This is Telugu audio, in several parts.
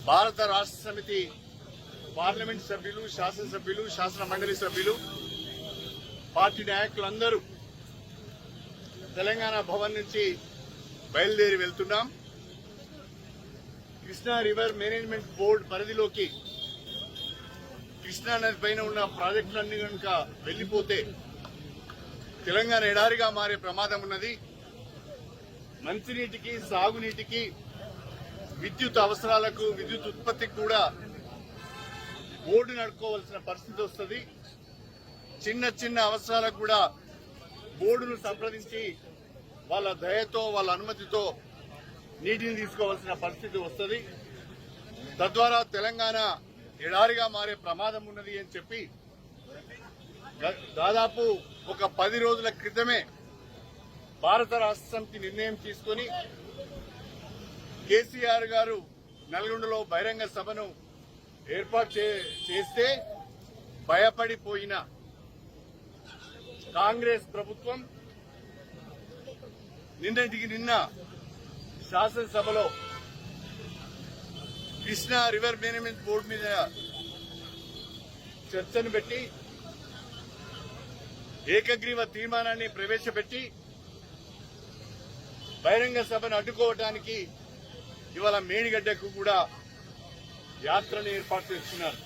భారత రాష్ట్ర సమితి పార్లమెంట్ సభ్యులు, శాసనసభ్యులు, శాసన మండలి సభ్యులు, పార్టీ నాయకులందరూ తెలంగాణ భవన్ నుంచి బయలుదేరి వెళ్తున్నాం. కృష్ణా రివర్ మేనేజ్మెంట్ బోర్డు పరిధిలోకి కృష్ణా నది పైన ఉన్న ప్రాజెక్టులన్నీ కనుక వెళ్లిపోతే తెలంగాణ ఎడారిగా మారే ప్రమాదం ఉన్నది. మంచినీటికి, సాగునీటికి, విద్యుత్ అవసరాలకు, విద్యుత్ ఉత్పత్తికి కూడా బోర్డు నడుపుకోవాల్సిన పరిస్థితి వస్తుంది. చిన్న చిన్న అవసరాలకు కూడా బోర్డును సంప్రదించి వాళ్ళ దయతో, వాళ్ళ అనుమతితో నీటిని తీసుకోవాల్సిన పరిస్థితి వస్తుంది. తద్వారా తెలంగాణ ఎడారిగా మారే ప్రమాదం ఉన్నది అని చెప్పి దాదాపు ఒక 10 రోజుల క్రితమే భారత రాష్ట్ర సమితి నిర్ణయం తీసుకుని కేసీఆర్ గారు నల్గొండలో బహిరంగ సభను ఏర్పాటు చేస్తే భయపడిపోయిన కాంగ్రెస్ ప్రభుత్వం నిన్న శాసనసభలో కృష్ణా రివర్ మేనేజ్మెంట్ బోర్డు మీద చర్చను పెట్టి ఏకగ్రీవ తీర్మానాన్ని ప్రవేశపెట్టి బహిరంగ సభను అడ్డుకోవడానికి ఇవాళ మేడిగడ్డకు కూడా యాత్రను ఏర్పాటు చేస్తున్నారు.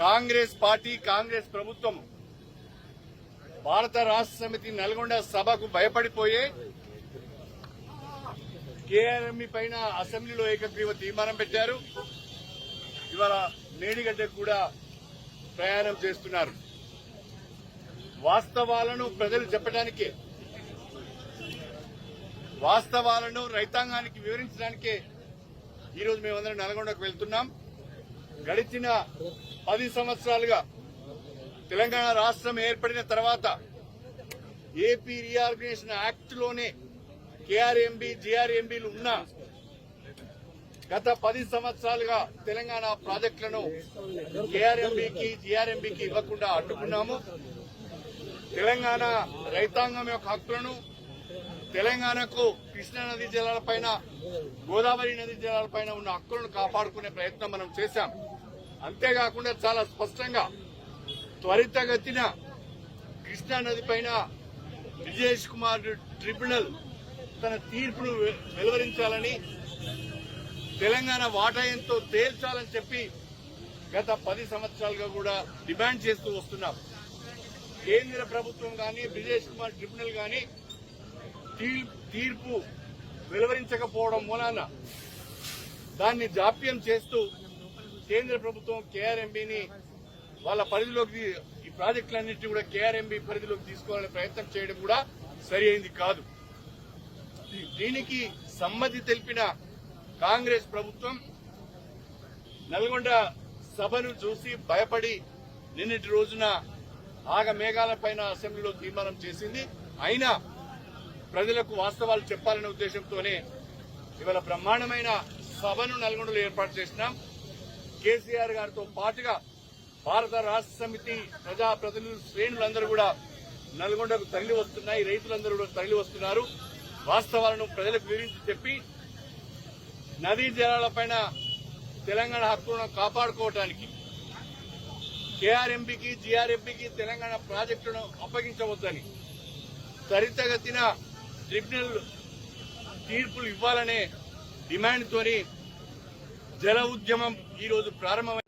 కాంగ్రెస్ పార్టీ, కాంగ్రెస్ ప్రభుత్వం భారత రాష్ట్ర సమితి నల్గొండ సభకు భయపడిపోయే కేఆర్ఎంఈ పైన అసెంబ్లీలో ఏకగ్రీవ తీర్మానం పెట్టారు. ఇవాళ మేడిగడ్డకు కూడా ప్రయాణం చేస్తున్నారు. వాస్తవాలను ప్రజలు చెప్పడానికే, వాస్తవాలను రైతాంగానికి వివరించడానికే ఈరోజు మేమందరం నల్గొండకు వెళ్తున్నాం. గడిచిన 10 సంవత్సరాలుగా తెలంగాణ రాష్ట్రం ఏర్పడిన తర్వాత ఏపీ రీఆర్గనైజేషన్ యాక్ట్ లోనే కేఆర్ఎంబీ, జీఆర్ఎంబీలు ఉన్నా గత 10 సంవత్సరాలుగా తెలంగాణ ప్రాజెక్టులను కేఆర్ఎంబీకి, జీఆర్ఎంబీకి ఇవ్వకుండా అడ్డుకున్నాము. తెలంగాణ రైతాంగం యొక్క హక్కులను, తెలంగాణకు కృష్ణా నదీ జలాలపైన, గోదావరి నదీ జలాలపైన ఉన్న హక్కులను కాపాడుకునే ప్రయత్నం మనం చేశాం. అంతేకాకుండా చాలా స్పష్టంగా త్వరితగతిన కృష్ణా నది పైన విజేష్ కుమార్ ట్రిబ్యునల్ తన తీర్పును వెలువరించాలని, తెలంగాణ వాటా ఎంతో తేల్చాలని చెప్పి గత 10 సంవత్సరాలుగా కూడా డిమాండ్ చేస్తూ వస్తున్నాం. కేంద్ర ప్రభుత్వం గాని, విజేష్ కుమార్ ట్రిబ్యునల్ గాని తీర్పు వెలువరించకపోవడం మూలాన దాన్ని జాప్యం చేస్తూ కేంద్ర ప్రభుత్వం కేఆర్ఎంబీని వాళ్ళ పరిధిలోకి, ఈ ప్రాజెక్టులన్నింటినీ కూడా కేఆర్ఎంబీ పరిధిలోకి తీసుకోవాలనే ప్రయత్నం చేయడం కూడా సరి అయింది కాదు. దీనికి సమ్మతి తెలిపిన కాంగ్రెస్ ప్రభుత్వం నల్గొండ సభను చూసి భయపడి నిన్నటి రోజున ఆగమేఘాలపైన అసెంబ్లీలో తీర్మానం చేసింది. అయినా ప్రజలకు వాస్తవాలు చెప్పాలనే ఉద్దేశంతోనే ఇవాళ బ్రహ్మాండమైన సభను నల్గొండలో ఏర్పాటు చేసినాం. కేసీఆర్ గారితో పాటుగా భారత రాష్ట్ర సమితి ప్రజాప్రతినిధులు, శ్రేణులందరూ కూడా నల్గొండకు తరలి వస్తున్నాయి. రైతులందరూ కూడా తరలి వస్తున్నారు. వాస్తవాలను ప్రజలకు వివరించి చెప్పి నదీ జలాలపైన తెలంగాణ హక్కులను కాపాడుకోవడానికి కేఆర్ఎంబీకి, జీఆర్ఎంబీకి తెలంగాణ ప్రాజెక్టును అప్పగించవద్దని, త్వరితగతిన ట్రిబ్యునల్ తీర్పులు ఇవ్వాలనే డిమాండ్తోని జల ఉద్యమం ఈరోజు ప్రారంభమైంది.